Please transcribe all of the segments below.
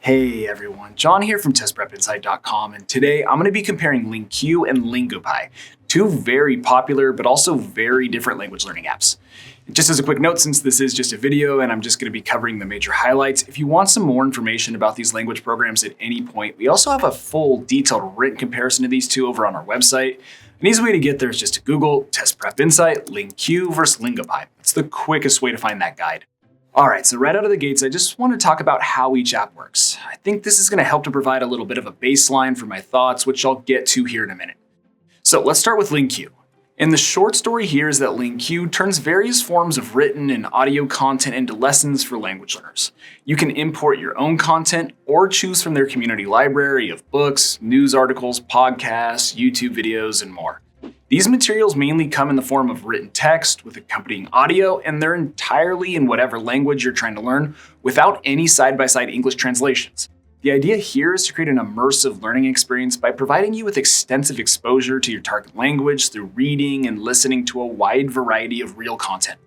Hey everyone, John here from testprepinsight.com, and today I'm going to be comparing LingQ and Lingopie, two very popular but also very different language learning apps. Just as a quick note, since this is just a video and I'm just going to be covering the major highlights, if you want some more information about these language programs at any point, we also have a full detailed written comparison of these two over on our website. An easy way to get there is just to Google Test Prep Insight, LingQ versus Lingopie. It's the quickest way to find that guide. Alright, so right out of the gates, I just want to talk about how each app works. I think this is going to help to provide a little bit of a baseline for my thoughts, which I'll get to here in a minute. So let's start with LingQ. And the short story here is that LingQ turns various forms of written and audio content into lessons for language learners. You can import your own content or choose from their community library of books, news articles, podcasts, YouTube videos, and more. These materials mainly come in the form of written text with accompanying audio, and they're entirely in whatever language you're trying to learn without any side-by-side English translations. The idea here is to create an immersive learning experience by providing you with extensive exposure to your target language through reading and listening to a wide variety of real content.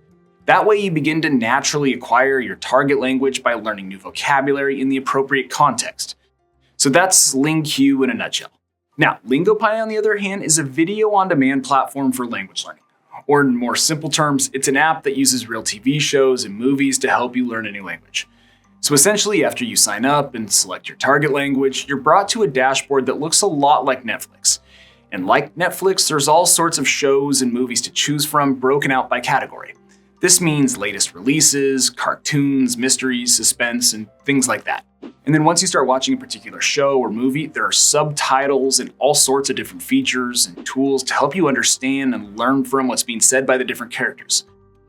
That way you begin to naturally acquire your target language by learning new vocabulary in the appropriate context. So that's LingQ in a nutshell. Now, Lingopie, on the other hand, is a video-on-demand platform for language learning. Or in more simple terms, it's an app that uses real TV shows and movies to help you learn a new language. So essentially, after you sign up and select your target language, you're brought to a dashboard that looks a lot like Netflix. And like Netflix, there's all sorts of shows and movies to choose from broken out by category. This means latest releases, cartoons, mysteries, suspense, and things like that. And then once you start watching a particular show or movie, there are subtitles and all sorts of different features and tools to help you understand and learn from what's being said by the different characters.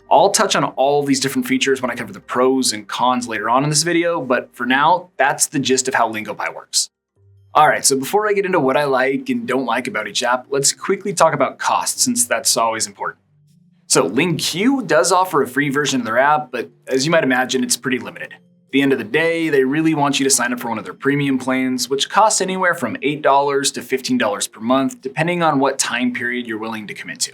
I'll touch on all of these different features when I cover the pros and cons later on in this video, but for now, that's the gist of how Lingopie works. Alright, so before I get into what I like and don't like about each app, let's quickly talk about cost, since that's always important. So LingQ does offer a free version of their app, but as you might imagine, it's pretty limited. At the end of the day, they really want you to sign up for one of their premium plans, which costs anywhere from $8 to $15 per month, depending on what time period you're willing to commit to.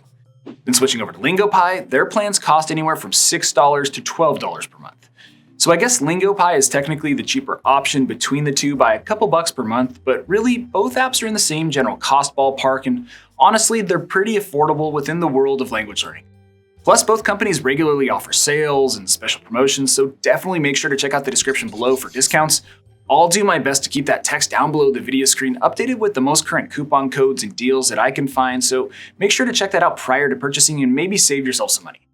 Then switching over to Lingopie, their plans cost anywhere from $6 to $12 per month. So I guess Lingopie is technically the cheaper option between the two by a couple bucks per month, but really both apps are in the same general cost ballpark, and honestly, they're pretty affordable within the world of language learning. Plus, both companies regularly offer sales and special promotions, so definitely make sure to check out the description below for discounts. I'll do my best to keep that text down below the video screen updated with the most current coupon codes and deals that I can find, so make sure to check that out prior to purchasing and maybe save yourself some money.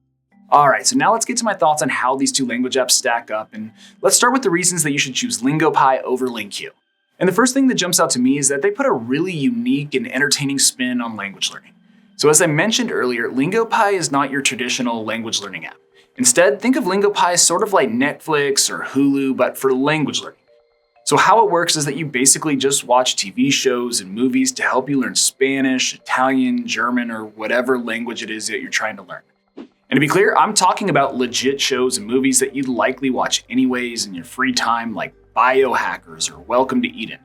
Alright, so now let's get to my thoughts on how these two language apps stack up, and let's start with the reasons that you should choose Lingopie over LingQ. And the first thing that jumps out to me is that they put a really unique and entertaining spin on language learning. So as I mentioned earlier, Lingopie is not your traditional language learning app. Instead, think of Lingopie sort of like Netflix or Hulu, but for language learning. So how it works is that you basically just watch TV shows and movies to help you learn Spanish, Italian, German, or whatever language it is that you're trying to learn. And to be clear, I'm talking about legit shows and movies that you'd likely watch anyways in your free time, like Biohackers or Welcome to Eden.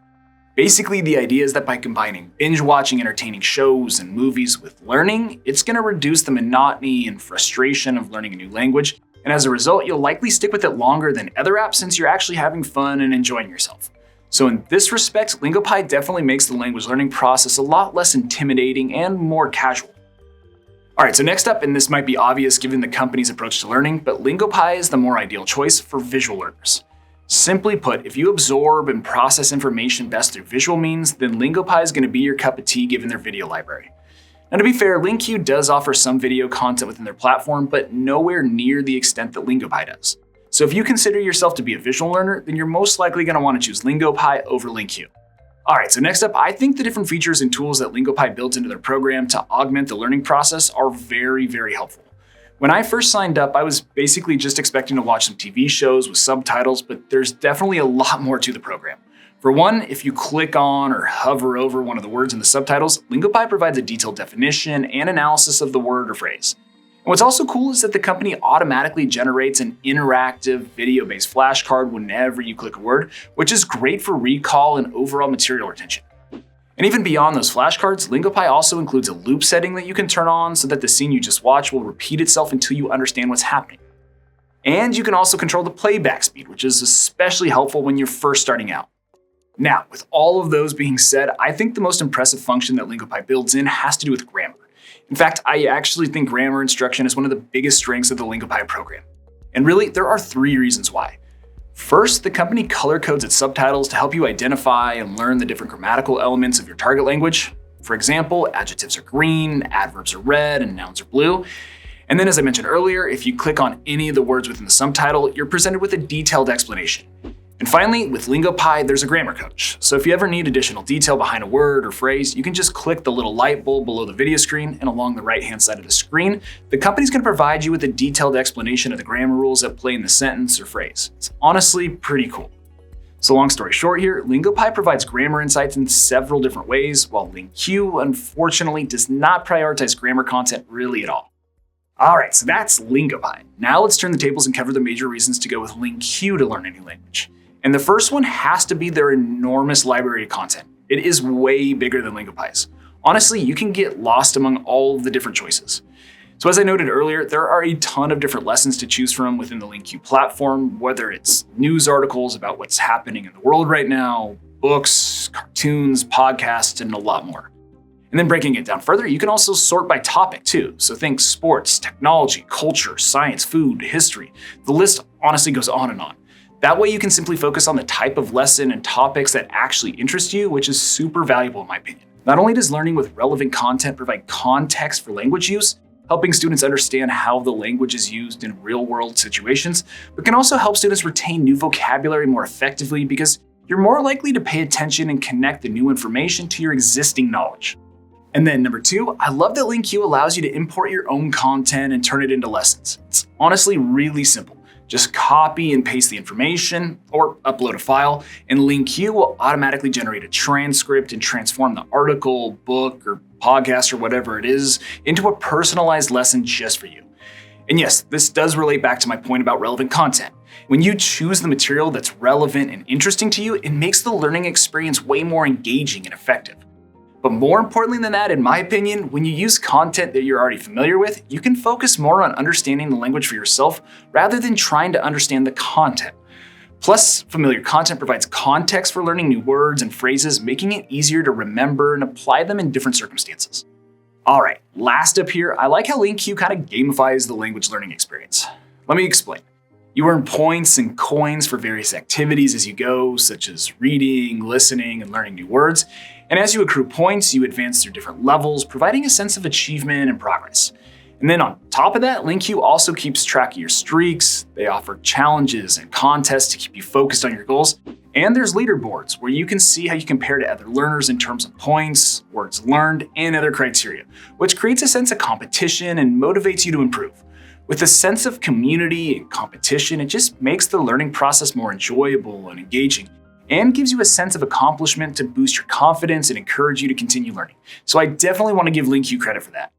Basically, the idea is that by combining binge-watching entertaining shows and movies with learning, it's going to reduce the monotony and frustration of learning a new language, and as a result, you'll likely stick with it longer than other apps since you're actually having fun and enjoying yourself. So in this respect, Lingopie definitely makes the language learning process a lot less intimidating and more casual. Alright, so next up, and this might be obvious given the company's approach to learning, but Lingopie is the more ideal choice for visual learners. Simply put, if you absorb and process information best through visual means, then Lingopie is going to be your cup of tea given their video library. Now to be fair, LingQ does offer some video content within their platform, but nowhere near the extent that Lingopie does. So if you consider yourself to be a visual learner, then you're most likely going to want to choose Lingopie over LingQ. Alright, so next up, I think the different features and tools that Lingopie built into their program to augment the learning process are very, very helpful. When I first signed up, I was basically just expecting to watch some TV shows with subtitles, but there's definitely a lot more to the program. For one, if you click on or hover over one of the words in the subtitles, Lingopie provides a detailed definition and analysis of the word or phrase. And what's also cool is that the company automatically generates an interactive video-based flashcard whenever you click a word, which is great for recall and overall material retention. And even beyond those flashcards, Lingopie also includes a loop setting that you can turn on so that the scene you just watched will repeat itself until you understand what's happening. And you can also control the playback speed, which is especially helpful when you're first starting out. Now, with all of those being said, I think the most impressive function that Lingopie builds in has to do with grammar. In fact, I actually think grammar instruction is one of the biggest strengths of the Lingopie program. And really, there are 3 reasons why. First, the company color codes its subtitles to help you identify and learn the different grammatical elements of your target language. For example, adjectives are green, adverbs are red, and nouns are blue. And then, as I mentioned earlier, if you click on any of the words within the subtitle, you're presented with a detailed explanation. And finally, with Lingopie, there's a grammar coach. So if you ever need additional detail behind a word or phrase, you can just click the little light bulb below the video screen, and along the right-hand side of the screen, the company's gonna provide you with a detailed explanation of the grammar rules at play in the sentence or phrase. It's honestly pretty cool. So long story short here, Lingopie provides grammar insights in several different ways, while LingQ unfortunately does not prioritize grammar content really at all. All right, so that's Lingopie. Now let's turn the tables and cover the major reasons to go with LingQ to learn any language. And the first one has to be their enormous library of content. It is way bigger than Lingopie's. Honestly, you can get lost among all of the different choices. So as I noted earlier, there are a ton of different lessons to choose from within the LingQ platform, whether it's news articles about what's happening in the world right now, books, cartoons, podcasts, and a lot more. And then breaking it down further, you can also sort by topic too. So think sports, technology, culture, science, food, history. The list honestly goes on and on. That way you can simply focus on the type of lesson and topics that actually interest you, which is super valuable in my opinion. Not only does learning with relevant content provide context for language use, helping students understand how the language is used in real-world situations, but can also help students retain new vocabulary more effectively because you're more likely to pay attention and connect the new information to your existing knowledge. And then number 2, I love that LingQ allows you to import your own content and turn it into lessons. It's honestly really simple. Just copy and paste the information or upload a file, and LingQ will automatically generate a transcript and transform the article, book, or podcast or whatever it is into a personalized lesson just for you. And yes, this does relate back to my point about relevant content. When you choose the material that's relevant and interesting to you, it makes the learning experience way more engaging and effective. But more importantly than that, in my opinion, when you use content that you're already familiar with, you can focus more on understanding the language for yourself rather than trying to understand the content. Plus, familiar content provides context for learning new words and phrases, making it easier to remember and apply them in different circumstances. All right, last up here, I like how LingQ kind of gamifies the language learning experience. Let me explain. You earn points and coins for various activities as you go, such as reading, listening, and learning new words. And as you accrue points, you advance through different levels, providing a sense of achievement and progress. And then on top of that, LingQ also keeps track of your streaks. They offer challenges and contests to keep you focused on your goals. And there's leaderboards where you can see how you compare to other learners in terms of points, words learned, and other criteria, which creates a sense of competition and motivates you to improve. With a sense of community and competition, it just makes the learning process more enjoyable and engaging, and gives you a sense of accomplishment to boost your confidence and encourage you to continue learning. So I definitely want to give LingQ credit for that.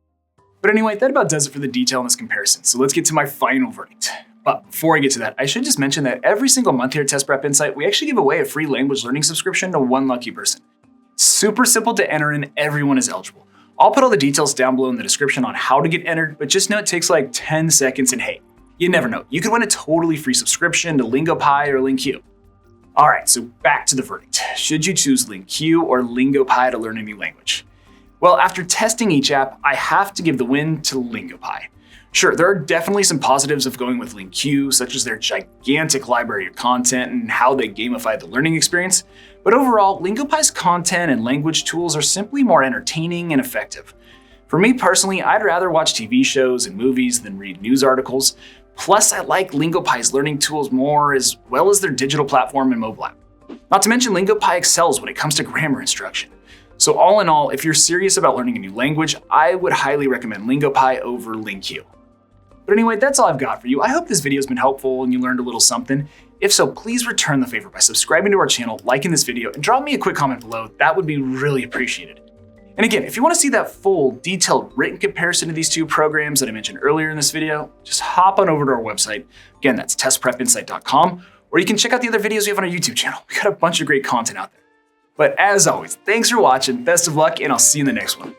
But anyway, that about does it for the detail in this comparison. So let's get to my final verdict. But before I get to that, I should just mention that every single month here at Test Prep Insight, we actually give away a free language learning subscription to one lucky person. Super simple to enter and everyone is eligible. I'll put all the details down below in the description on how to get entered, but just know it takes like 10 seconds and hey, you never know. You could win a totally free subscription to Lingopie or LingQ. All right, so back to the verdict. Should you choose LingQ or Lingopie to learn a new language? Well, after testing each app, I have to give the win to Lingopie. Sure, there are definitely some positives of going with LingQ, such as their gigantic library of content and how they gamify the learning experience. But overall, Lingopie's content and language tools are simply more entertaining and effective. For me personally, I'd rather watch TV shows and movies than read news articles. Plus, I like Lingopie's learning tools more, as well as their digital platform and mobile app. Not to mention, Lingopie excels when it comes to grammar instruction. So all in all, if you're serious about learning a new language, I would highly recommend Lingopie over LingQ. But anyway, that's all I've got for you. I hope this video has been helpful and you learned a little something. If so, please return the favor by subscribing to our channel, liking this video, and drop me a quick comment below. That would be really appreciated. And again, if you want to see that full, detailed written comparison of these two programs that I mentioned earlier in this video, just hop on over to our website. Again, that's testprepinsight.com, or you can check out the other videos we have on our YouTube channel. We got a bunch of great content out there. But as always, thanks for watching, best of luck, and I'll see you in the next one.